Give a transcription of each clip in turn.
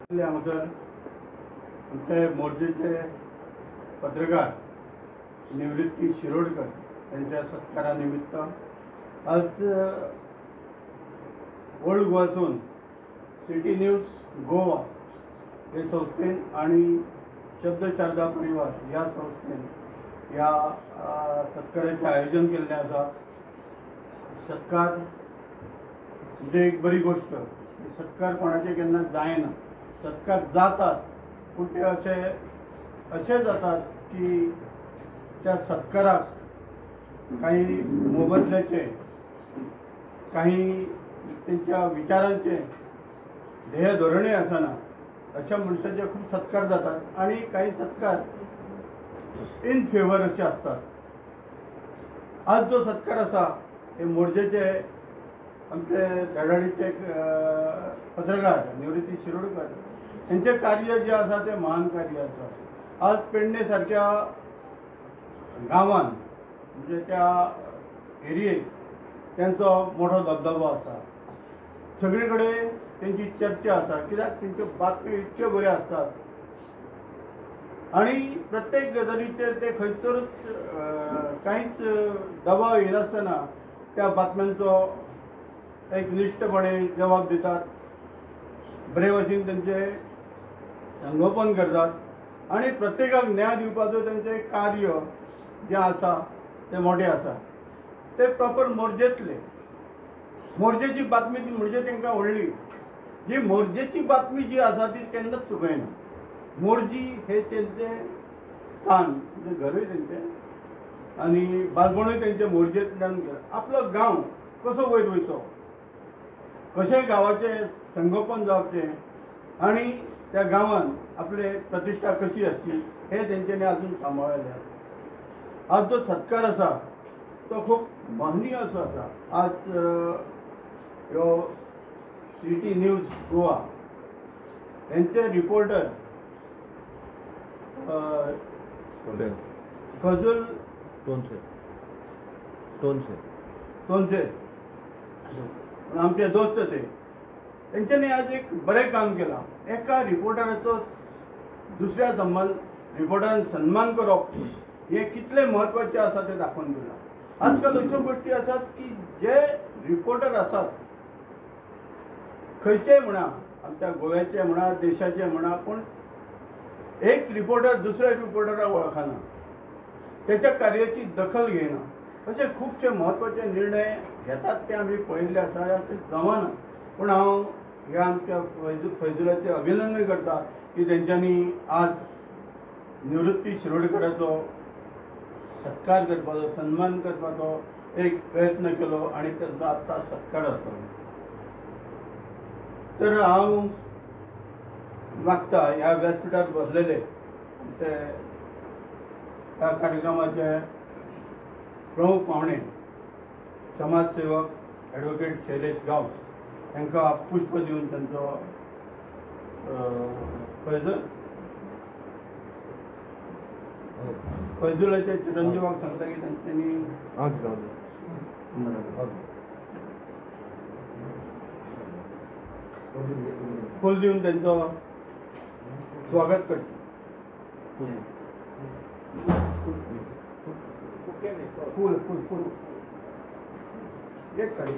हांगासर आमचे मोर्जेचे पत्रकार निवृत्ती शिरोडकर यांच्या सत्कारा निमित्त आज ओल्ड गोवासून सिटी न्यूज गोवा हे संस्थेन आणि शब्द शारदा परिवार या संस्थेन या सत्काराचे आयोजन केल्लें आसा। सत्कार म्हणजे एक बरी गोष्ट। सत्कार कोणाचे केन्ना जायना, सत्कार जातात पूण ते अशे जातात की त्या सत्काराक काही मोबदल्याचे, काही त्यांच्या विचारांचे ध्येय धोरणे आसना अशा मनशाचे खूप सत्कार जातात आणि काही सत्कार इन फेवर असे असतात। आज जो सत्कार असा हे मोर्जेचे आमचे धडाडीचे पत्रकार निवृत्ती शिरोडकर यांचे कार्य जे आसा ते महान कार्य आसा। आज पेडणे सारख्या गांवांत म्हणजे त्या एरियेक त्यांचो मोठो दबदबो आसा। सगळीकडे त्यांची चर्चा आसा कित्याक त्यांच्यो बातम्यो इतक्यो बऱ्यो आसतात आणि प्रत्येक गजालीचेर ते खंयसरूच कांयच दबाव येनासतना त्या बातम्यांचो एक निश्टपणे जबाब दितात, बरे भशेन त्यांचे संगोपन करतात आणि प्रत्येकाक न्याय दिवपाचो त्यांचे कार्य जे आसा ते मोठे आसा। ते प्रॉपर मोर्जेतले मोर्जेची बातमी ती म्हणजे तांकां व्हडली। जी मोर्जेची बातमी जी आसा ती केन्नाच चुकयना। मोर्जी हे तेंचे स्थान म्हणजे घरूय तेंचें आनी बालपणूय तेंचे मोर्जेंतल्यान आपलो गांव कसो वयर वयचो, कशें गांवाचें संगोपन जावचें आनी त्या गांवांत आपले प्रतिश्ठा कशी आसची हे तेंच्यांनी आजून सांबाळलें आसा। आज जो सत्कार आसा तो खूब महनीय असो आसा। आज ह्यो सिटी न्यूज गोवा यांचे रिपोर्टर फजल टोनसे आमचे दोस्त ते त्यांच्यानी आज एक बरें काम केला। एका रिपोर्टराचो दुसऱ्या रिपोर्टरान सन्मान करप हे कितले महत्वाचे आसा ते दाखोवन दिला। आजकाल अश्यो गोष्टी आसात की जे रिपोर्टर आसात खंयचेय म्हणा, आमच्या गोव्याचे म्हणा, देशाचे म्हणा, पण एक रिपोर्टर दुसऱ्या रिपोर्टराक वळखना, त्याच्या कार्याची दखल घेना, असे खूपशे महत्वाचे निर्णय घेतात ते आम्ही पळयल्ले आसा। अशें जमाना पूण हांव ह्या आमच्या फैजुलाचे अभिनंदन करता की तेंच्यांनी आज निवृत्ती शिरोडकराचो सत्कार करपाचो, सन्मान करपाचो एक प्रयत्न केलो आणि ताचो आत्ता सत्कार जातलो। तर हांव मागता ह्या व्यासपीठार बसलेले ते ह्या कार्यक्रमाचे प्रमुख पाहुणे समाजसेवक ॲडव्होकेट शैलेश गांवस यांका पुष्प दिवन त्यांचो फैजुलाचे चिरंजीवाक सांगता की त्यांनी फूल दिवन त्यांचो स्वागत करता। फूल फूल फूल एक काडी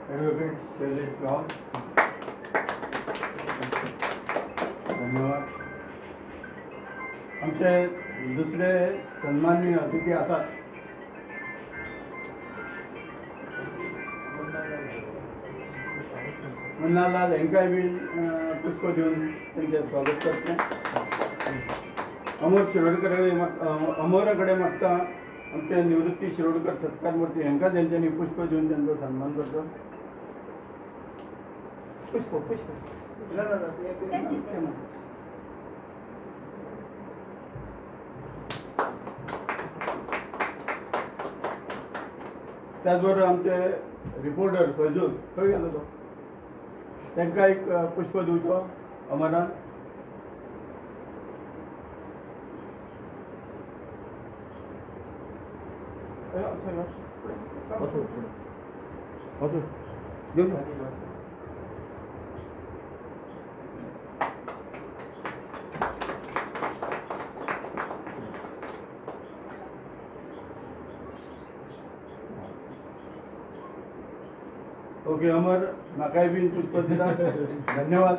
ॲडव्होकेट शैलेश गांवस, धन्यवाद। आमचे दुसरे सन्माननीय अतिथी आसात मन्नालाल हेंकाय बी पुष्प दिवन तेंचे स्वागत करते। अमोर शिरोडकर अमोरा कडेन मागता आमचे निवृत्ती शिरोडकर सत्कार मूर्ती हांकां तेंच्यांनी पुष्प दिवन त्यांचा सन्मान करतो. पुष्प पुष्प त्याचबरोबर आमचे रिपोर्टर फैजूल खंय गेलो तो तांकां एक पुष्प दिवचो अमरान. ओके अमर म्हाकाय बीन पुष्प दिला धन्यवाद.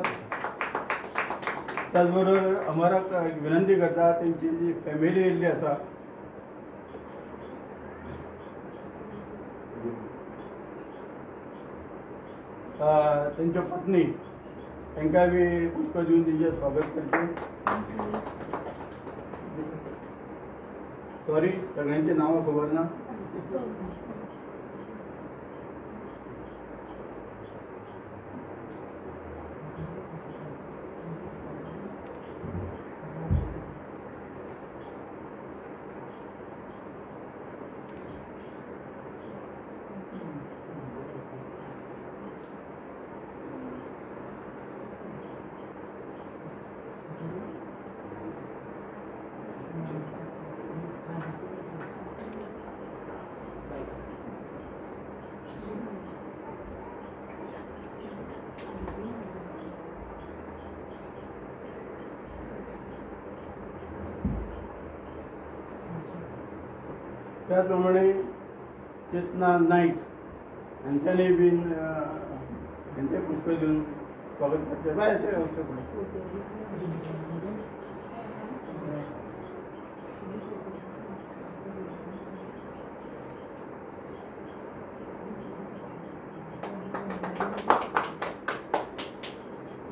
त्याचबरोबर अमराक एक विनंती करता तेंची जी फॅमिली येयल्ली आसा तेंच्यो पत्नी तांकां बी पुष्प दिवन तेंचें स्वागत करचें. सॉरी सगळ्यांची नांवां खबर ना. त्याचप्रमाणे चेतना नाईक हांच्यानी बीन तेंचे पुष्प दिवन स्वागत करचे. बायचे व्यवस्था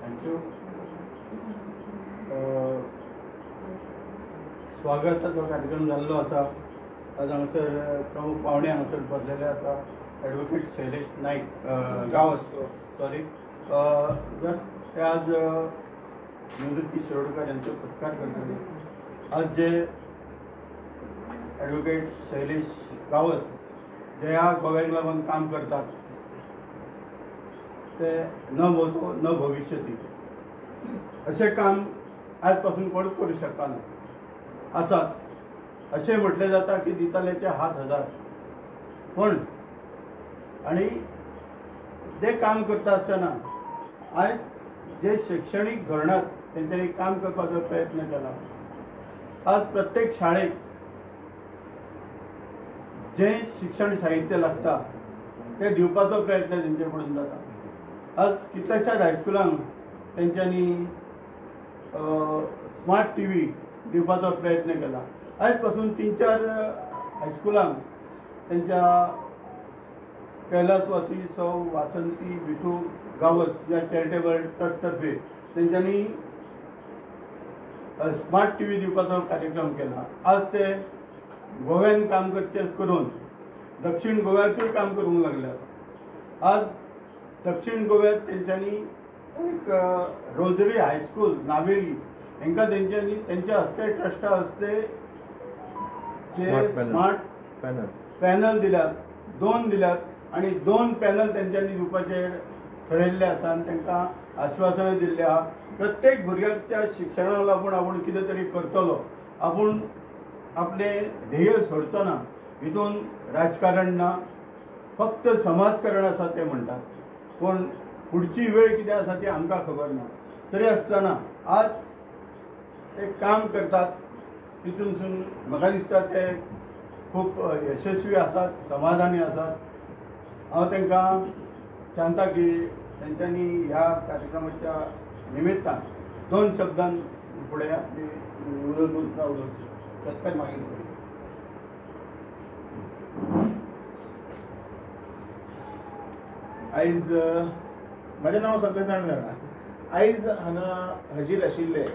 थँक्यू. स्वागताचो कार्यक्रम जाल्लो आसा. आज हांगासर प्रमुख पावणे हांगासर बसलेले आसा. ॲडव्होकेट शैलेश नाईक गांवस सॉरी ते आज निवृत्ती शिरोडकर यांचो सत्कार करतले. आज जे ॲडव्होकेट शैलेश गांवस जे ह्या गोव्याक लागून काम करतात ते न भोवतो न भविष्यती अशें काम आज पासून कोण करूं शकना. आसात असे म्हटले जाता की दिताल्याचे हात हजार. पण आणि जे काम करता आसतना आयज जे शैक्षणिक धोरणात तेंच्यांनी काम करपाचो प्रयत्न केला. आज प्रत्येक शाळेक जे शिक्षण साहित्य लागता ते दिवपाचो प्रयत्न तेंचे कडून जाता. आज कितल्याशाच हायस्कुलांक तेंच्यांनी स्मार्ट टीव्ही दिवपाचो प्रयत्न केला. आयज पासून 3-4 हायस्कुलांक तेंच्या कैलासवासी सौ वासंती विठू गांवस या चॅरिटेबल ट्रस्ट तर्फे तेंच्यांनी स्मार्ट टीव्ही दिवपाचो कार्यक्रम केला. आज ते गोव्यान काम करचे करून दक्षिण गोव्यातूय काम करूंक लागल्यात. आज दक्षिण गोव्यात तेंच्यांनी एक रोजरी हायस्कूल नावेली हांकां तेंच्यांनी तेंच्या हस्ते ट्रस्टा हस्ते स्मार्ट पॅनल दिल्यात. 2 दिल्यात आणि 2 पॅनल तेंच्यांनी दिवपाचे ठरयल्ले आसा आनी तांकां आश्वासनां दिल्ली आहा. प्रत्येक भुरग्याच्या शिक्षणाक लागून आपूण कितें तरी करतलो. आपूण आपले ध्येय सोडचो ना. हितून राजकारण ना फक्त समाजकारण आसा ते म्हणटात. पूण फुडची वेळ कितें आसा ती आमकां खबर ना. तरी आसतना आज ते काम करतात तितूनसून म्हाका दिसता ते खूब यशस्वी आसात समाधानी आसात. हांव तांकां सांगता की तेंच्यांनी ह्या कार्यक्रमाच्या निमित्तान 2 शब्दान फुडें आपली सत्कार मागीर करूं. आयज म्हजें नांव संतोष जाणकार. आयज हांगा हजीर आशिल्ले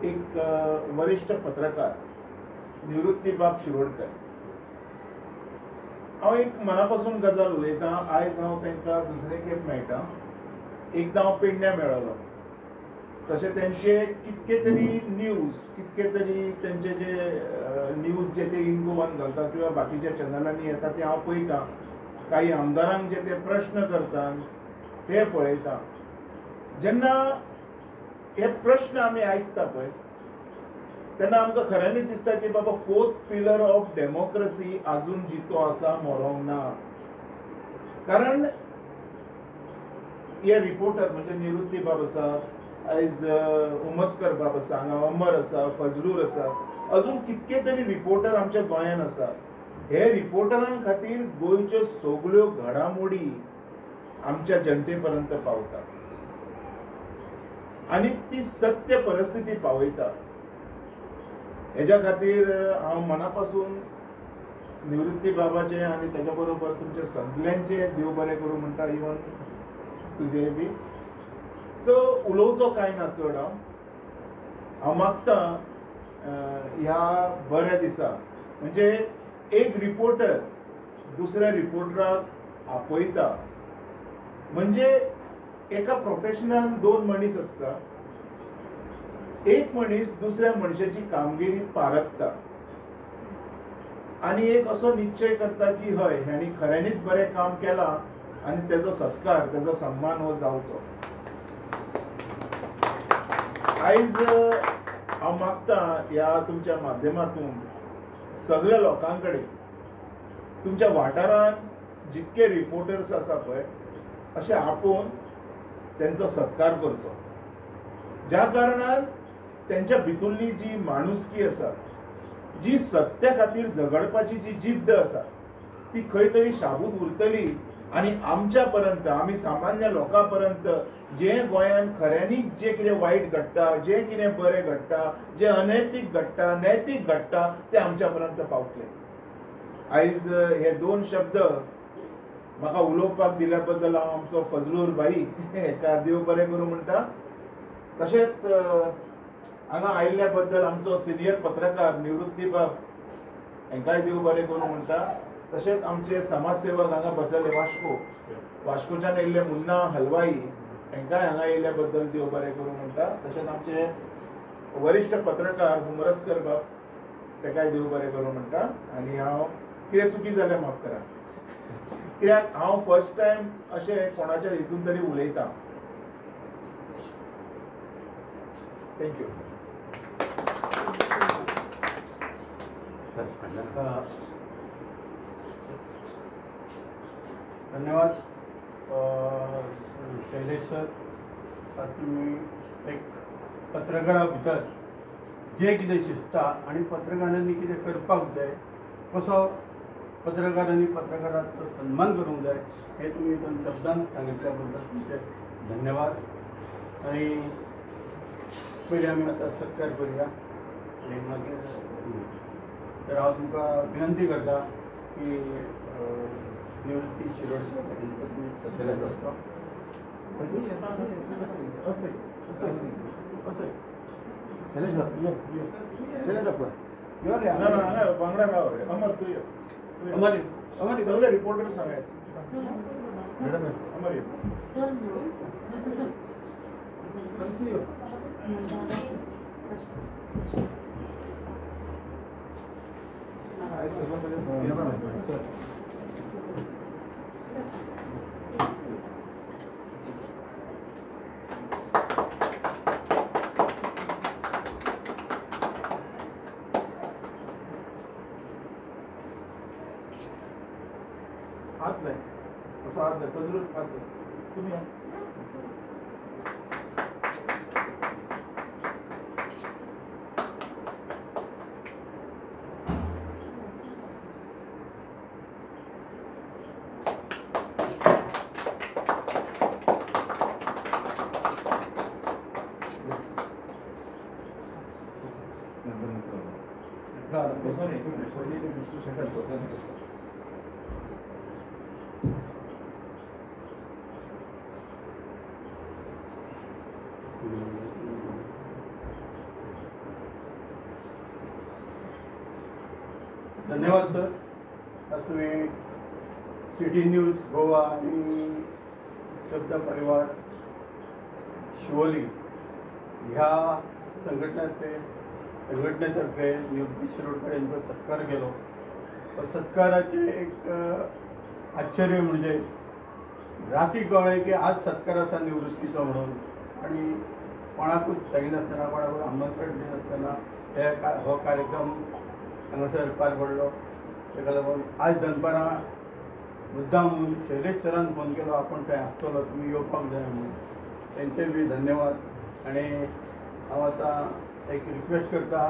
एक वरिश्ठ पत्रकार निवृत्ती बाब शिरोडकर. हांव एक मनापासून गजाल उलयतां. आयज हांव तांकां दुसरे खेप मेळटा. एकदां हांव पेडण्या मेळ्ळलो. तशें तेंचे कितके तरी न्यूज, कितके तरी तेंचे जे न्यूज जे ते इन गोवन घालता किंवा बाकीच्या चॅनलांनी येता ते हांव पळयतां. काही आमदारांक जे ते प्रश्न करतात ते पळयतां. जेन्ना हे प्रश्न आमी आयकता पळय तेन्ना आमकां खऱ्यांनी दिसता की बाबा फोर्थ पिलर ऑफ डेमोक्रेसी अजून जितो आसा मरोंक ना. कारण हे रिपोर्टर म्हणजे निवृत्ती बाब आसा, आयज उमस्कर बाब आसा, हांगा अमर आसा, फजलूर आसा, अजून कितके तरी रिपोर्टर आमच्या गोंयांत आसा. हे रिपोर्टरां खातीर गोंयच्यो सगळ्यो घडामोडी आमच्या जनते पर्यंत पावतात आणि ती सत्य परिस्थिती पावयता. हेच्या खातीर हांव मनापासून निवृत्ती बाबाचे आणि त्याच्या बरोबर तुमच्या सगळ्यांचे देव बरें करूं म्हणटा. इवन तुझे बी. सो उलोवचो कांय ना चड. हांव मागतां ह्या बऱ्या दिसा म्हणजे एक रिपोर्टर दुसऱ्या रिपोर्टराक आपयता म्हणजे एका प्रोफेशनान दोन मनीस असता. एक मनीस दुसऱ्या मनशाची कामगिरी पारखता आणि एक असो निश्चय करता की हय ह्यानी खऱ्यांनीच बरें काम केलां आणि तेजो सत्कार, तेजो सन्मान हो जावचो. आयज हांव मागतां ह्या तुमच्या माध्यमातून सगळ्या लोकांकडे तुमच्या वाठारांत जितके रिपोर्टर्स आसा पळय अशें आपोवन तेंचो सत्कार करचो. ज्या कारणान त्यांच्या भितरली जी माणुसकी आसा, जी सत्या खातीर झगडपाची जी जिद्द आसा ती खंय तरी शाबूत उरतली आणि आमच्या पर्यंत, आमी सामान्य लोकांपर्यंत जे गोंयांत खऱ्यांनीच जे कितें वायट घडटा, जे कितें बरें घडटा, जे अनैतीक घडटा, नैतीक घडटा ते आमच्या पर्यंत पावतले. आयज हे दोन शब्द म्हाका उलोवपाक दिल्या बद्दल हांव आमचो फजलूर भाई हेका देव बरें करूं म्हणटा. तशेंच हांगा आयिल्ल्या बद्दल आमचो सिनियर पत्रकार निवृत्ती बाब हेंकाय देव बरें करूं म्हणटा. तशेंच आमचे समाजसेवक हांगा बसले वास्कोच्यान येयल्ले मुन्ना हलवाई हेंकाय हांगा येयल्ल्या बद्दल देव बरें करूं म्हणटा. तशेंच आमचे वरिश्ठ पत्रकार हुमरसकर बाब तेकाय देव बरें करूं म्हणटा. आनी हांव कितें चुकी जाल्यार माफ करा, कित्याक हांव फर्स्ट टायम अशें कोणाच्या हितून तरी उलयतां. थँक्यू. धन्यवाद शैलेश सर. तुम्ही एक पत्रकारा भितर जे कितें शिस्ता आणि पत्रकारांनी कितें करपाक जाय, कसो पत्रकारांनी पत्रकाराचो सन्मान करूंक जाय हे तुम्ही दोन शब्दांत सांगितल्या बद्दल तुमचे धन्यवाद. आणि पयलीं आमी आतां सत्कार करूया आनी मागीर तर हांव तुमकां विनंती करता की निवृत्ती शिरोड तुमी सत्कार करता. वांगडा राव रे. अमर तू ये. अमर सगळे रिपोर्टर सांगायचे. अमर ये. हात नाही असं हात नाही कजरून हात नाही. तुम्ही या. धन्यवाद सर. आज तुम्ही सिटी न्यूज गोवा आणि शब्द परिवार शिवोली ह्या संघटनेतर्फे निवृत्ती शिरोडकर यांचा सत्कार केलो. सत्काराचे एक आश्चर्य म्हणजे राती कळ्ळें की आज सत्कार आसा निवृत्तीचो म्हणून आणि कोणाकूच सांगिनासतना कोणाकूच आमंत्रण दिनासतना हो कार्यक्रम हांगासर पार पडलो. ताका लागून आज दनपारां मुद्दाम शैलेश सरान फोन केलो आपण थंय आसतलो तुमी येवपाक जाय म्हणून. तेंचे बी धन्यवाद. आणि हांव आतां एक रिक्वेस्ट करता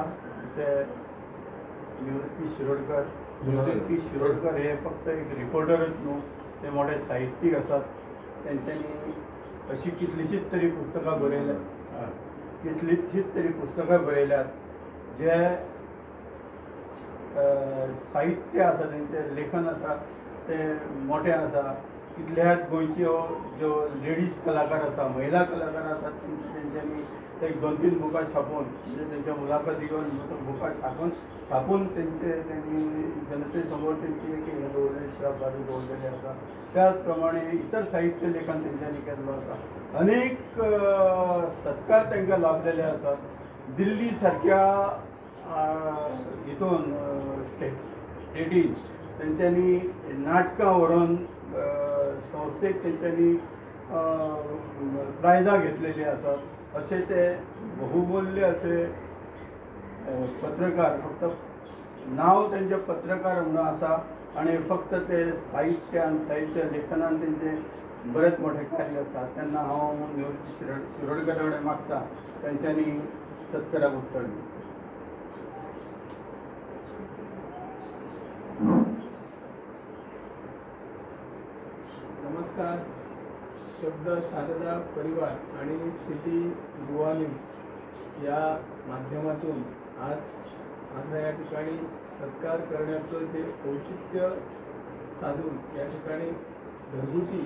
ते निवृत्ती शिरोडकर हे फक्त एक रिपोर्टरच न्हू, ते मोठे साहित्यीक आसात. तेंच्यांनी अशी कितलीशीच तरी पुस्तकां बरयल्यात जे साहित्य आसा तेंचें लेखन आसा ते मोठे आसा. कितल्याच गोंयच्यो ज्यो लेडीज कलाकार आसा, महिला कलाकार आसात तेंच्यांनी एक 2-3 बुकां छापून म्हणजे तेंच्या मुलाखती घेवन बुकां छापून त्यांनी जनते समोर त्यांची एक हे दवरलेली आसा. त्याच प्रमाणे इतर साहित्य लेखन तेंच्यांनी केल्लो आसा. अनेक सत्कार तांकां लाभलेले आसात. दिल्ली सारख्या हितून स्टेटीन तेंच्यांनी नाटकां व्हरून संस्थेक तेंच्यांनी प्रायजां घेतलेली आसात. असे ते बहुमूल्य असे पत्रकार, फक्त नाव त्यांचे पत्रकार म्हणून आसा आणि फक्त ते साहित्य लेखनान तेंचे बरेच मोठे कार्य आसा. तेन्ना हांव निवृत्ती शिरोडकर कडेन मागता तेंच्यांनी सत्काराक उत्तर दिवं. नमस्कार. शब्द शारदा परिवार आणि सिटी गोवा न्यूज या माध्यमातून आज माझा या ठिकाणी सत्कार करण्याचं जे औचित्य साधून या ठिकाणी घरगुती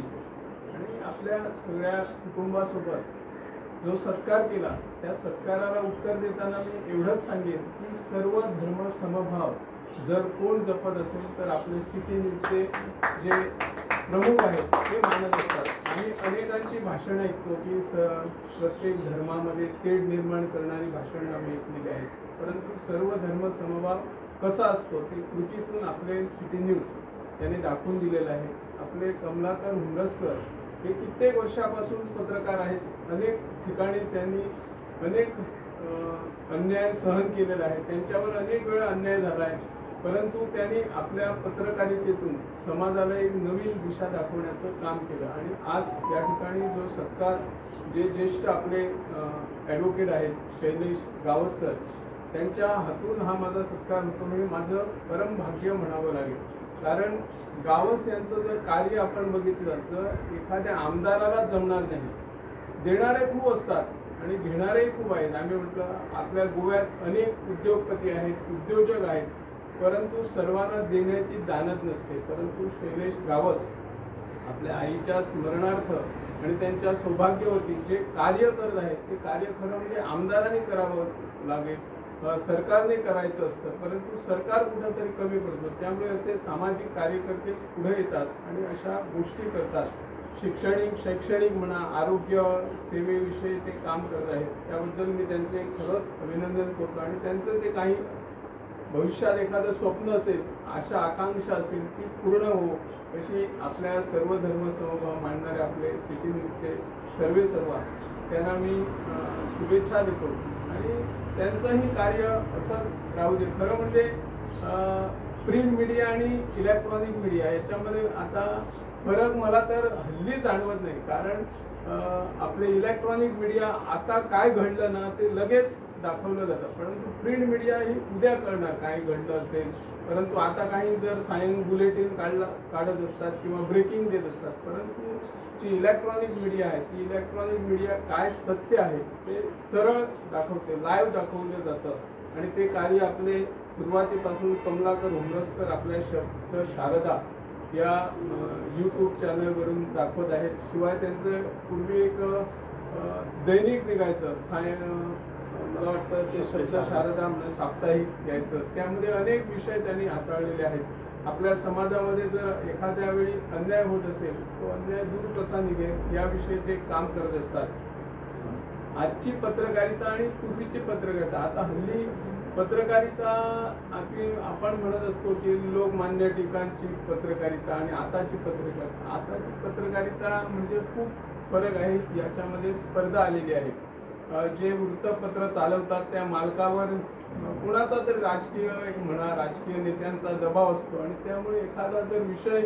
आणि आपल्या सगळ्या कुटुंबासोबत जो सत्कार केला त्या सत्काराला उत्तर देताना मी एवढंच सांगेन की सर्व धर्म समभाव जर कोण जपत असेल तर आपले सिटी न्यूजचे जे प्रमुख आहेत ते मानत असतात. आम्ही अनेकांची भाषणं ऐकतो की प्रत्येक धर्मामध्ये तेढ निर्माण करणारी भाषणं आम्ही ऐकलेली आहेत. परंतु सर्व धर्म समभाव कसा असतो ते कृतीतून आपले सिटी न्यूज यांनी दाखवून दिलेलं आहे. आपले कमलाकर हुंडसकर हे कित्येक वर्षापासून पत्रकार आहेत. अनेक ठिकाणी त्यांनी अनेक अन्याय सहन केलेला आहे. त्यांच्यावर अनेक वेळा अन्याय झाला आहे. परंतु त्यांनी आपल्या पत्रकारितेतून समाजाला एक नवीन दिशा दाखवण्याचं काम केलं आणि आज या ठिकाणी जो सत्कार जे ज्येष्ठ आपले ॲडव्होकेट आहेत शैलेश गावस्कर त्यांच्या हातून हा माझा सत्कार होतो म्हणजे माझं परम भाग्य म्हणावं लागेल. कारण गावस यांचं जर कार्य आपण बघितलं तर एखाद्या आमदाराला जमणार नाही. देणारे खूप असतात आणि घेणारेही खूप आहेत. आम्ही म्हटलं आपल्या गोव्यात अनेक उद्योगपती आहेत, उद्योजक आहेत, परंतु सर्वांना देण्याची दानत नसते. परंतु शैलेश गावस आपल्या आईच्या स्मरणार्थ आणि त्यांच्या सौभाग्यवती जे कार्य करत आहेत ते कार्य खरं म्हणजे आमदारांनी करावं लागेल, सरकारने करायचं असतं. परंतु सरकार कुठंतरी कमी पडतो. त्यामुळे असे सामाजिक कार्यकर्ते पुढे येतात आणि अशा गोष्टी करतात. शैक्षणिक म्हणा, आरोग्य सेवेविषयी ते काम करत आहेत. त्याबद्दल मी त्यांचे खरंच अभिनंदन करतो आणि त्यांचं ते काही भविष्यात एखादं स्वप्न असेल, आशा आकांक्षा असेल ती पूर्ण हो अशी आपल्या सर्व धर्म समभाव मांडणारे आपले सिटी न्यूजचे सर्व त्यांना मी शुभेच्छा देतो आणि त्यांचंही कार्य असं राहू दे. खरं म्हणजे प्रिंट मीडिया आणि इलेक्ट्रॉनिक मीडिया याच्यामध्ये आता फरक मला तर हल्ली जाणवत नाही. कारण आपले इलेक्ट्रॉनिक मीडिया आता काय घडलं ना ते लगेच दाखवलं जातं. परंतु प्रिंट मीडिया ही उद्या कळणार काय घडलं असेल. परंतु आता काही जर बुलेटिन काढत असतात किंवा ब्रेकिंग देत असतात. परंतु जी इलेक्ट्रॉनिक मीडिया आहे ती इलेक्ट्रॉनिक मीडिया काय सत्य आहे ते सरळ दाखवते, लाईव्ह दाखवलं जातं आणि ते कार्य आपले सुरुवातीपासून कमलाकर हुंडसकर आपल्या शब्द शारदा या यूट्यूब चॅनलवरून दाखवत आहेत. शिवाय त्यांचं पूर्वी एक दैनिक निघायचं मला मला वाटतं ते शब्द शारदा साप्ताहिक घ्यायचं, त्यामध्ये अनेक विषय त्यांनी हाताळलेले आहेत. आपल्या समाजामध्ये जर एखाद्या वेळी अन्याय होत असेल, तो अन्याय दूर कसा निघेल याविषयी ते काम करत असतात. आजची पत्रकारिता आणि पूर्वीची पत्रकारिता, आता हल्ली पत्रकारिता आपण म्हणत असतो की लोकमान्य ठिकाणची पत्रकारिता आणि आताची पत्रकारिता म्हणजे खूप फरक आहे. याच्यामध्ये स्पर्धा आलेली आहे. जे वृत्तपत्र चालवतात त्या मालकावर कुणाचा तरी राजकीय नेत्यांचा दबाव असतो आणि त्यामुळे एखादा जर विषय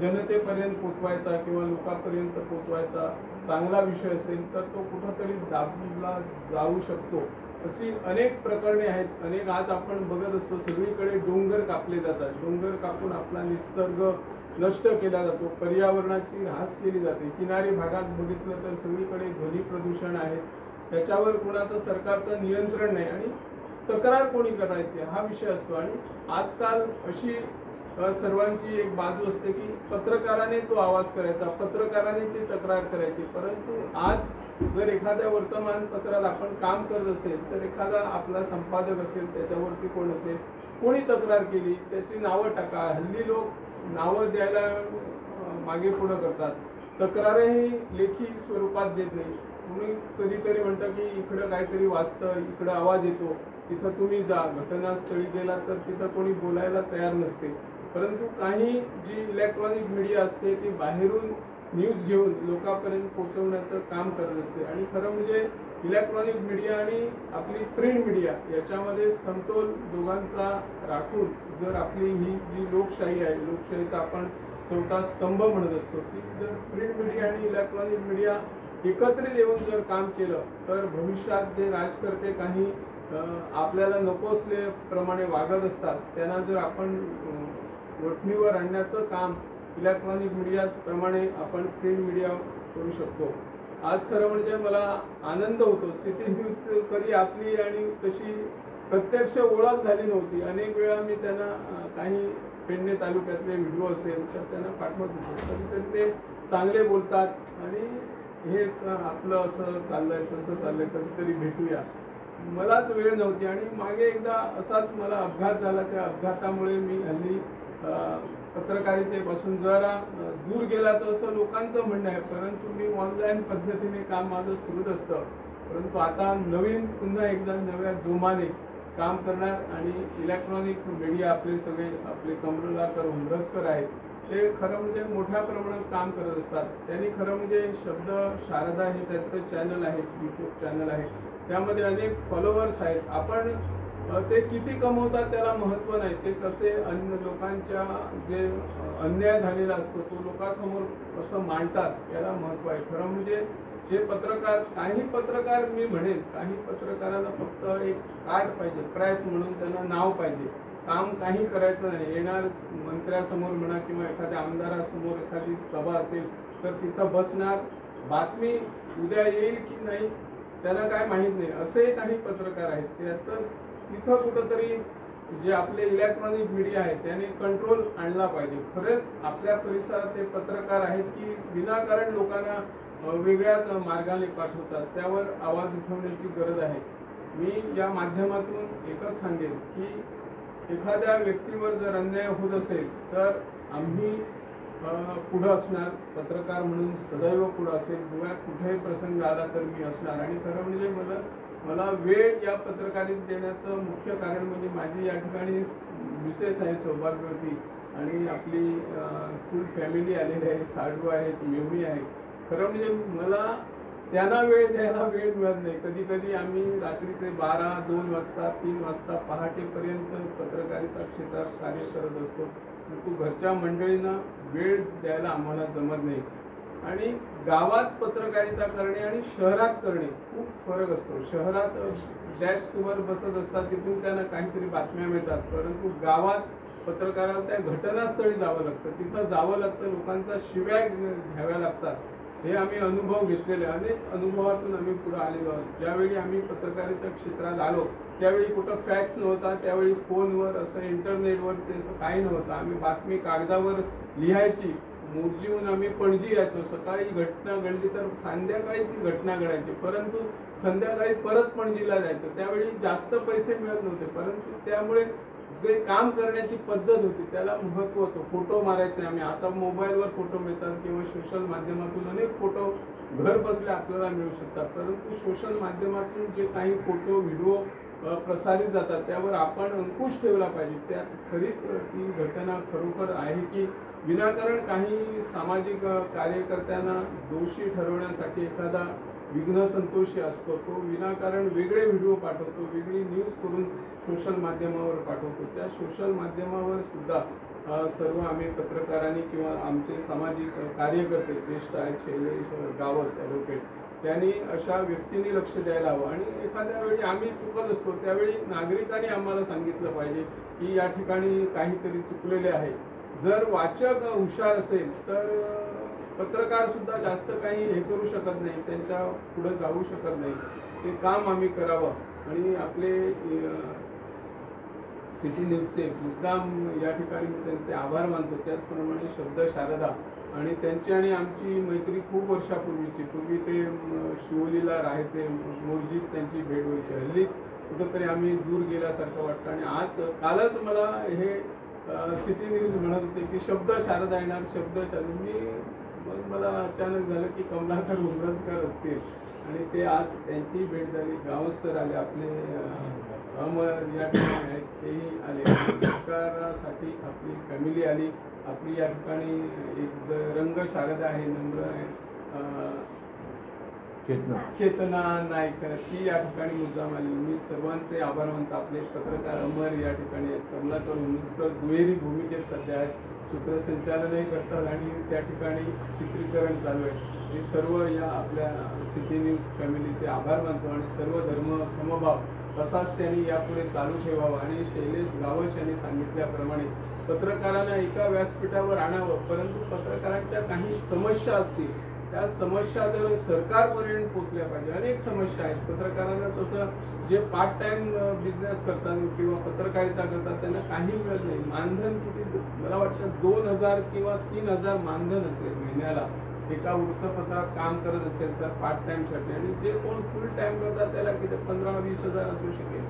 जनतेपर्यंत पोचवायचा किंवा लोकांपर्यंत पोचवायचा चांगला विषय असेल तर तो कुठंतरी दाबला जाऊ शकतो. अशी अनेक प्रकरणे आहेत. अनेक आज आपण बघत असतो सगळीकडे डोंगर कापले जातात. डोंगर कापून आपला निसर्ग नष्ट केला जातो, पर्यावरणाची ऱ्हास केली जाते. किनारी भागात बघितलं तर सगळीकडे ध्वनी प्रदूषण आहे. त्याच्यावर कुणाचं सरकारचं नियंत्रण नाही आणि तक्रार कोणी करायची हा विषय असतो. आणि आजकाल अशी सर्वांची एक बाजू असते की पत्रकाराने तो आवाज करायचा, पत्रकाराने ती तक्रार करायची. परंतु आज जर एखाद्या वर्तमानपत्रात आपण काम करत असेल तर एखादा आपला संपादक असेल, त्याच्यावरती कोण असेल, कोणी तक्रार केली त्याची नावं टाका. हल्ली लोक नावं द्यायला मागे पुढे करतात. तक्रारही लेखी स्वरूपात देत नाही. तुम्ही कधीतरी म्हणता की इकडं काहीतरी वाचतं, इकडं आवाज येतो, तिथं तुम्ही जा. घटनास्थळी गेला तर तिथं कोणी बोलायला तयार नसते. परंतु काही जी इलेक्ट्रॉनिक मीडिया असते ती बाहेरून न्यूज घेऊन लोकांपर्यंत पोहोचवण्याचं काम करत असते. आणि खरं म्हणजे इलेक्ट्रॉनिक मीडिया आणि आपली प्रिंट मीडिया याच्यामध्ये समतोल दोघांचा राखून जर आपली ही जी लोकशाही आहे, लोकशाहीचा आपण चौथा स्तंभ म्हणत असतो, की जर प्रिंट मीडिया आणि इलेक्ट्रॉनिक मीडिया एकत्रित येऊन जर काम केलं तर भविष्यात जे राजकर्ते काही आपल्याला नको असल्याप्रमाणे वागत असतात त्यांना जर आपण वठणीवर आणण्याचं काम इलेक्ट्रॉनिक मीडिया प्रमाणे आपण प्रिंट मीडिया करू शकतो. आज खरं म्हणजे मला आनंद होतो. सिटी न्यूज कधी आपली आणि तशी प्रत्यक्ष ओळख झाली नव्हती. अनेक वेळा मी त्यांना काही पेडणे तालुक्यातले व्हिडिओ असेल तर त्यांना पाठवत होतो. कधीतरी ते चांगले बोलतात आणि हेच आपलं असं चाललंय तसं चाललंय, कधीतरी भेटूया. मलाच वेळ नव्हती आणि मागे एकदा असाच मला अपघात झाला. त्या अपघातामुळे मी हल्ली पत्रकारितेपासून जरा दूर गेला तर असं लोकांचं म्हणणं आहे. परंतु मी ऑनलाईन पद्धतीने काम माझं सुरूच असतं. परंतु आता नवीन पुन्हा एकदा नव्या जोमाने काम करणार आणि इलेक्ट्रॉनिक मीडिया आपले कमलाकर उमरसकर आहेत ते खरं म्हणजे मोठ्या प्रमाणात काम करत असतात. त्यांनी खरं म्हणजे शब्द शारदा हे त्यांचं चॅनल आहे, युट्यूब चॅनल आहे. त्यामध्ये अनेक फॉलोअर्स आहेत. आपण ते किती कमवतात त्याला महत्व नाही, ते कसे अन्य लोकांच्या जे अन्याय झालेला असतो तो लोकांसमोर कसं मांडतात याला महत्व आहे. खरं म्हणजे जे पत्रकार, काही पत्रकार मी म्हणेन, काही पत्रकारांना फक्त एक कार्ड पाहिजे, प्रेस म्हणून त्यांना नाव पाहिजे, काम काही करायचं नाही. येणार मंत्र्यासमोर म्हणा किंवा एखाद्या आमदारासमोर एखादी सभा असेल तर तिथं बसणार, बातमी उद्या येईल की नाही त्यांना काय माहित नाही, असे काही पत्रकार आहेत. त्यात तिथं कुठंतरी जे आपले इलेक्ट्रॉनिक मीडिया आहे त्याने कंट्रोल आणला पाहिजे. खरेच आपल्या परिसरात ते पत्रकार आहेत की विनाकारण लोकांना वेगळ्याच मार्गाने पाठवतात, त्यावर आवाज उठवण्याची गरज आहे. मी या माध्यमातून एकच सांगेन की एखाद्या व्यक्तीवर जर अन्याय होत असेल तर आम्ही पुढं असणार, पत्रकार म्हणून सदैव पुढं असेल. गोव्यात कुठेही प्रसंग आला तर मी असणार. आणि खरं म्हणजे मला वेळ या पत्रकारितेत देण्याचं मुख्य कारण म्हणजे माझी या ठिकाणी मिसेस आहे सौभाग्यवती आणि आपली फुल फॅमिली आलेली आहे, साडू आहेत, मेवणी आहे. खरं म्हणजे मला त्यांना वेळ द्यायला वेळ मिळत नाही. कधी कधी आम्ही रात्रीचे 12, 2 वाजता, 3 वाजता पहाटेपर्यंत पत्रकारिता क्षेत्रात कार्य करत असतो. परंतु घरच्या मंडळींना वेळ द्यायला आम्हाला जमत नाही. आणि गावात पत्रकारिता करणे आणि शहरात करणे खूप फरक असतो. शहरात डेस्कवर बसत असतात, तिथून त्यांना काहीतरी बातम्या मिळतात. परंतु गावात पत्रकाराला त्या घटनास्थळी जावं लागतं, तिथं जावं लागतं, लोकांचा शिव्या घ्याव्या लागतात. हे आम्ही अनुभव घेतलेले, अनेक अनुभवातून आम्ही पुढे आलेलो आहोत. ज्यावेळी आम्ही पत्रकारिता क्षेत्रात आलो त्यावेळी कुठं फॅक्स नव्हता, त्यावेळी फोनवर असं इंटरनेटवर ते असं काही नव्हतं. आम्ही बातमी कागदावर लिहायची, मोर्जीहून आम्ही पणजी यायचो. सकाळी घटना घडली तर संध्याकाळी ती घटना घडायची. परंतु संध्याकाळी परत पणजीला जायचो. त्यावेळी जास्त पैसे मिळत नव्हते, परंतु त्यामुळे जे काम करण्याची पद्धत होती त्याला महत्व होतं. फोटो मारायचे आम्ही, आता मोबाईलवर फोटो मिळतात किंवा सोशल माध्यमातून अनेक फोटो घर बसल्या आपल्याला मिळू शकतात, परंतु सोशल माध्यमातून जे काही फोटो व्हिडिओ प्रसारित जातात त्यावर आपण अंकुश ठेवला पाहिजे. त्यात खरीच ती घटना खरोखर आहे की विनाकारण काही सामाजिक कार्यकर्त्यांना दोषी ठरवण्यासाठी एखादा विघ्न संतोषी असतो, तो विनाकारण वेगळे व्हिडिओ पाठवतो, वेगळी न्यूज करून सोशल माध्यमावर पाठवतो. त्या सोशल माध्यमावर सुद्धा सर्व आम्ही पत्रकारांनी किंवा आमचे सामाजिक कार्यकर्ते ज्येष्ठ आहेत, शैलेश गावस ॲडव्होकेट, त्यांनी अशा व्यक्तींनी लक्ष द्यायला हवं. आणि एखाद्या वेळी आम्ही चुकत असतो त्यावेळी नागरिकांनी आम्हाला सांगितलं पाहिजे की या ठिकाणी काहीतरी चुकलेले आहे. जर वाचक हुशार असेल तर पत्रकार सुद्धा जास्त काही हे करू शकत नाही, त्यांच्या पुढे जाऊ शकत नाही. ते काम आम्ही करावं. आणि आपले सिटी न्यूजचे मुद्दाम या ठिकाणी मी त्यांचे आभार मानतो. त्याचप्रमाणे शब्द शारदा आणि त्यांची आणि आमची मैत्री खूप वर्षापूर्वीची. पूर्वी ते शिवोलीला राहायचे, मोरजीत त्यांची भेट व्हायची. हल्ली कुठंतरी आम्ही दूर गेल्यासारखं वाटतं. आणि कालच मला हे सिटी न्यूज म्हणत होते की शब्द शारदा येणार, शब्द शारदा. मग मला अचानक झालं की कमलाकर उमरसकर असतील आणि ते आज त्यांची भेट झाली. गावस्कर आले, आपले अमर या ठिकाणी आहेत तेही आले. सरकारासाठी आपली फॅमिली आली. आपली या ठिकाणी एक रंग शारदा आहे, नम्र आहे, चेतना नाईक, ती या ठिकाणी मुद्दाम आली. मी सर्वांचे आभार मानतो. आपले पत्रकार अमर या ठिकाणी आहेत, कमलाकर उमरसकर दुहेरी भूमिकेत सध्या आहेत, सूत्रसंचालनही करतात आणि त्या ठिकाणी चित्रीकरण चालू आहे. हे सर्व या आपल्या सिटी न्यूज फॅमिलीचे आभार मानतो. आणि सर्व धर्म समभाव तसाच त्यांनी यापुढे चालू ठेवावा. आणि शैलेश गावस यांनी सांगितल्याप्रमाणे पत्रकारांना एका व्यासपीठावर आणावं, परंतु पत्रकारांच्या काही समस्या असतील त्या समस्या जर सरकारपर्यंत पोहोचल्या पाहिजे. अनेक समस्या आहेत पत्रकारांना. तसं जे पार्ट टाइम बिझनेस करतात किंवा पत्रकारिता करतात त्यांना काही मिळत नाही. मानधन किती, मला वाटतं 2000 किंवा 3000 मानधन असेल महिन्याला एका वृत्तपत्रात काम करत असेल तर पार्ट टाइमसाठी. आणि जे कोण फुल टाइम करतात त्याला किती 15-20 हजार असू शकेल.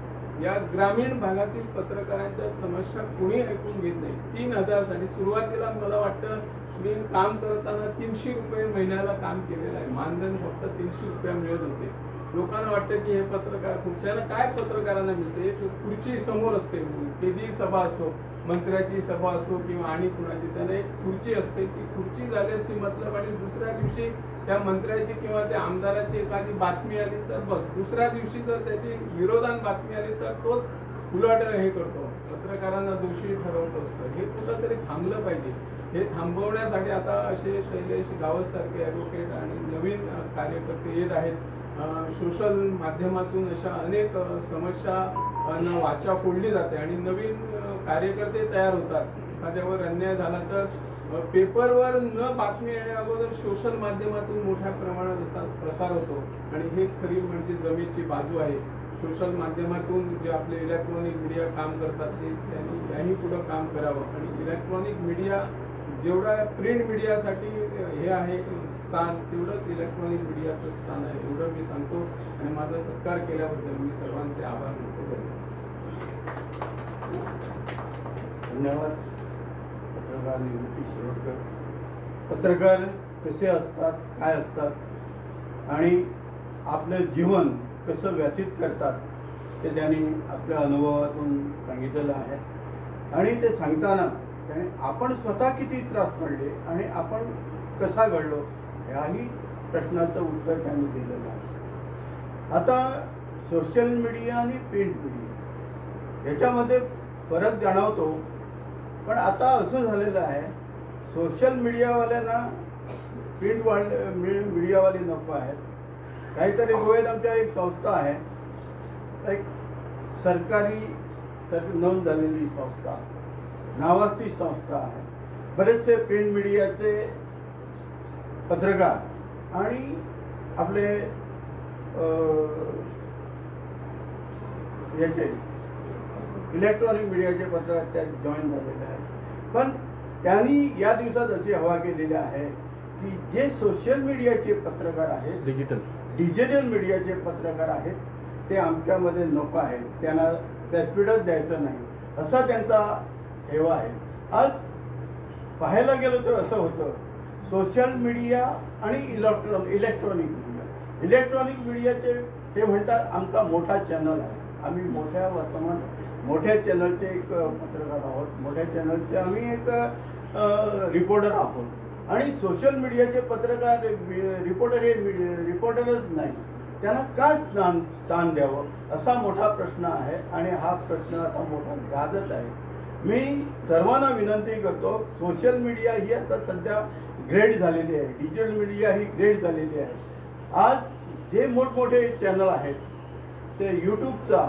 या ग्रामीण भागातील पत्रकारांच्या समस्या कोणी ऐकून घेत नाही. 3000 साठी सुरुवातीला मला वाटतं मी काम करताना 300 रुपये महिन्याला काम केलेलं आहे. मानधन फक्त 300 रुपये मिळत होते. लोकांना वाटतं की हे पत्रकार, कुठल्याला काय पत्रकारांना मिळते, एक खुर्ची समोर असते. कधी सभा असो, मंत्र्याची सभा असो किंवा आणि कुणाची, त्याला एक खुर्ची असते. ती खुर्ची झाल्याशी मतलब. आणि दुसऱ्या दिवशी त्या मंत्र्याची किंवा त्या आमदाराची एखादी बातमी आली तर बस. दुसऱ्या दिवशी जर त्याची विरोधात बातमी आली तर तोच उलट हे करतो, पत्रकारांना दोषी ठरवत असतं. हे कुठंतरी थांबलं पाहिजे. हे थांबवण्यासाठी आता असे शैलेश गावस सारखे ॲडव्होकेट आणि नवीन कार्यकर्ते येत आहेत. सोशल माध्यमातून अशा अनेक समस्यांना वाचा फोडली जाते आणि नवीन कार्यकर्ते तयार होतात. एखाद्यावर अन्याय झाला तर पेपरवर न बातमी येण्या अगोदर सोशल माध्यमातून मोठ्या प्रमाणात प्रसार होतो. आणि हे खरी म्हणजे जमेची बाजू आहे. सोशल माध्यमातून जे आपले इलेक्ट्रॉनिक मीडिया काम करतात ते त्यांनी याही पुढं काम करावं. आणि इलेक्ट्रॉनिक मीडिया जेवढा प्रिंट मीडियासाठी हे आहे स्थान, तेवढंच इलेक्ट्रॉनिक मीडियाचं स्थान आहे, एवढं मी सांगतो. आणि माझा सत्कार केल्याबद्दल मी सर्वांचे आभार मानतो. धन्यवाद. पत्रकार निवृत्ती शिरोडकर. पत्रकार कसे असतात, काय असतात आणि आपलं जीवन कसं व्यतीत करतात ते त्यांनी आपल्या अनुभवातून सांगितलेलं आहे. आणि ते सांगताना त्याने आपण स्वतः किती त्रास पडले आणि आपण कसा घडलो याही प्रश्नाचं उत्तर त्यांनी दिलेलं आहे. आता सोशल मीडिया आणि प्रिंट मीडिया याच्यामध्ये फरक जाणवतो. पण आता असं झालेलं आहे, सोशल मीडियावाल्यांना प्रिंट मीडियावाले नको आहेत. काहीतरी गोव्यात आमच्या एक संस्था आहे, एक सरकारी नोंद झालेली संस्था, नावाची संस्था आहे. बरेचसे प्रिंट मीडियाचे पत्रकार आणि आपले याचे इलेक्ट्रॉनिक मीडियाचे पत्रकार त्यात जॉईन झालेले आहेत. पण त्यांनी या दिवसात अशी हवा केलेली आहे की जे सोशल मीडियाचे पत्रकार आहेत, डिजिटल मीडियाचे पत्रकार आहेत ते आमच्यामध्ये नको आहेत, त्यांना व्यासपीठच द्यायचं नाही असा त्यांचा हेवा आहे. आज पाहायला गेलो तर असं होतं, सोशल मीडिया आणि इलेक्ट्रॉनिक मीडियाचे ते म्हणतात आमचा मोठा चॅनल आहे, आम्ही मोठ्या चॅनलचे एक पत्रकार आहोत, मोठ्या चॅनलचे आम्ही एक रिपोर्टर आहोत. आणि सोशल मीडियाचे पत्रकार रिपोर्टर हे रिपोर्टरच नाही, त्यांना का स्थान द्यावं असा मोठा प्रश्न आहे. आणि हा प्रश्न आता मोठा गाजत आहे. मी सर्वांना विनंती करतो, सोशल मीडिया ही आता सध्या ग्रेड झालेली आहे, डिजिटल मीडिया ही ग्रेड झालेली आहे. आज जे मोठमोठे चॅनल आहेत ते यूट्यूबचा,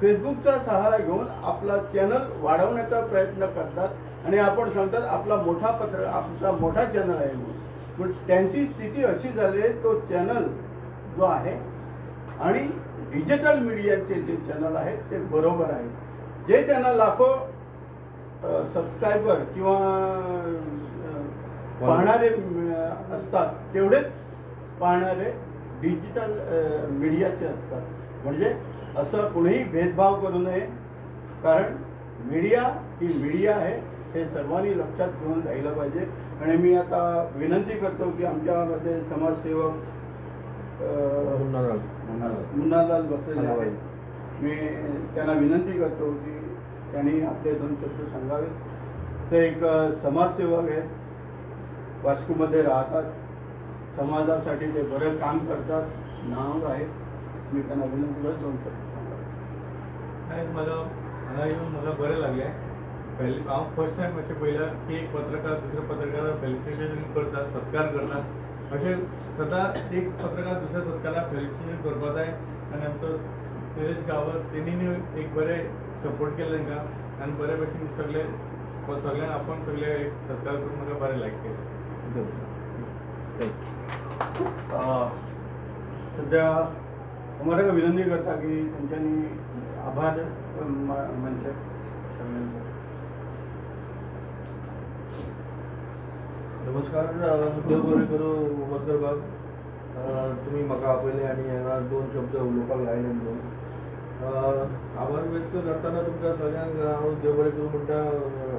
फेसबुकचा सहारा घेऊन आपला चॅनल वाढवण्याचा प्रयत्न करतात आणि आपण सांगतात आपला मोठा चॅनल आहे म्हणून. पण त्यांची स्थिती अशी झाली आहे, तो चॅनल जो आहे आणि डिजिटल मीडियाचे जे चॅनल आहेत ते बरोबर आहे. जे त्यांना लाखो सबस्क्रायबर किंवा पाहणारे असतात तेवढेच पाहणारे डिजिटल मीडियाचे असतात. म्हणजे असं कुणीही भेदभाव करू नये, कारण मीडिया ही मीडिया आहे हे सर्वांनी लक्षात घेऊन राहिलं पाहिजे. आणि मी आता विनंती करतो की आमच्यामध्ये समाजसेवक मुन्नालाल बसलेले आहेत, मी त्यांना विनंती करतो की त्यांनी आपले 2 शब्द सांगावे. ते एक समाजसेवक आहेत, वास्कोमध्ये राहतात, समाजासाठी ते बरं काम करतात, नाव आहे. मी त्यांना विनंती करतो 2 शब्द सांगावे. मला येऊन मला बरं लागले. पहिले हांव फर्स्ट टायम अशें पळयलां की एक पत्रकार दुसऱ्या पत्रकाराक फेलिसिटेशन करतात, सत्कार करतात. अशें सदां एक पत्रकार दुसऱ्या पत्रकाराक फेलिसिटेशन करपा जाय. आनी आमचो सुरेश गांवकर तेणीय एक बरें सपोर्ट केलो तांकां आनी बरे भशेन सगळ्यांक आपण सगळे एक सत्कार करून म्हाका बरें लायक केलें. सध्या तुम्हाला विनंती करता की त्यांच्यानी आभार मानचे. नमस्कार, देव बरें करूं उमरकर बाब. तुमी म्हाका आपयले आनी हांगा 2 शब्द उलोवपाक लायले म्हणून आभार व्यक्त करतना तुमकां सगळ्यांक हांव देव बरें करूं म्हणटा.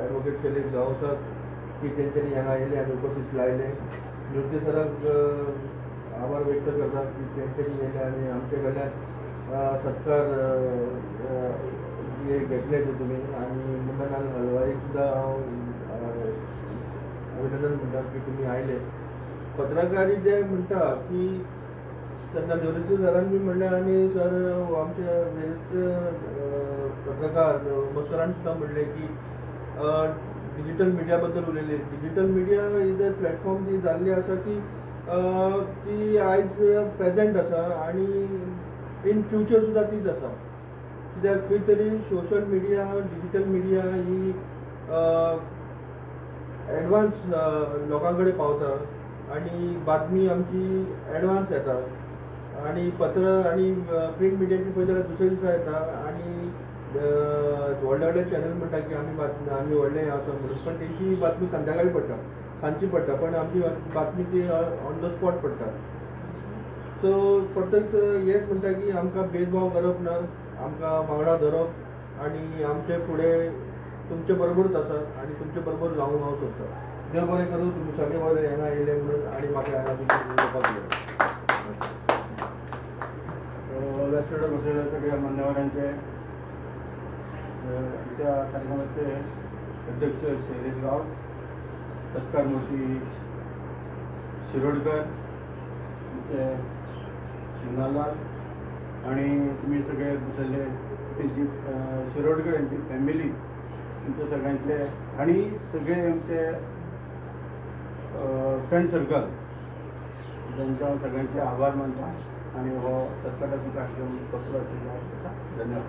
एडवोकेट शैलेश गांवकर की तेंच्यांनी हांगा येयले आनी उपस्थित लायले. नृत्य सराक आभार व्यक्त करता की तेंच्यांनी येयले आनी आमचे कडल्यान सत्कार घेतले तुमी. आनी मुन्नालाल हलवाईक सुद्दां हांव अभिनंदन म्हणटा की तुमी आयले. पत्रकारी जे म्हणटा की तेन्ना नरेंद्र सरान बी म्हणलें आनी सर आमचे पत्रकार सरान सुद्दां म्हणलें की डिजिटल मिडिया बद्दल उलयले. Digital media is a platform जी जाल्ली आसा की ती आयज प्रेजेंट आसा आनी इन फ्युचर सुद्दां तीच आसा. कित्याक खंय तरी सोशल मिडिया, डिजिटल मिडिया ही एडवान्स लोकां कडेन पावता आनी बातमी आमची एडवान्स येता. आनी पत्र आनी प्रिंट मिडियाची पळयत जाल्यार दुसरे दिसा येता आनी व्हडले चॅनल म्हणटा की आमी व्हडले आसा म्हणून, पण तेंची बातमी संध्याकाळी पडटा, सांजची पडटा, पण आमची बातमी ती ऑन द स्पॉट पडटा. सो प्रत्येक हेच म्हणटा की आमकां भेदभाव करप ना, आमकां वांगडा धरप आनी आमचे फुडें तुमचे बरोबरच आसा आनी तुमचे बरोबर जावंक हांव सोदतां. देव बरें करूं, तुमी सगळे बरें हांगा येयले म्हणून आनी म्हाका हांगा उलोवपाक दिलें. व्यासपीठावर बसलेल्या सगळ्या मान्यवरांचे, त्या कार्यक्रमाचे अध्यक्ष शैलेश गाव, सत्कार मूर्ती शिरोडकर, तुमचे मुन्नालाल आणि तुम्ही सगळे बसलेले त्यांची शिरोडकर यांची फॅमिली, तुमच्या सगळ्यांचे आणि सगळे आमचे फ्रेंड सर्कल, त्यांच्या सगळ्यांचे आभार मानता आणि हो सत्काराचा कार्यक्रम कसला धन्यवाद.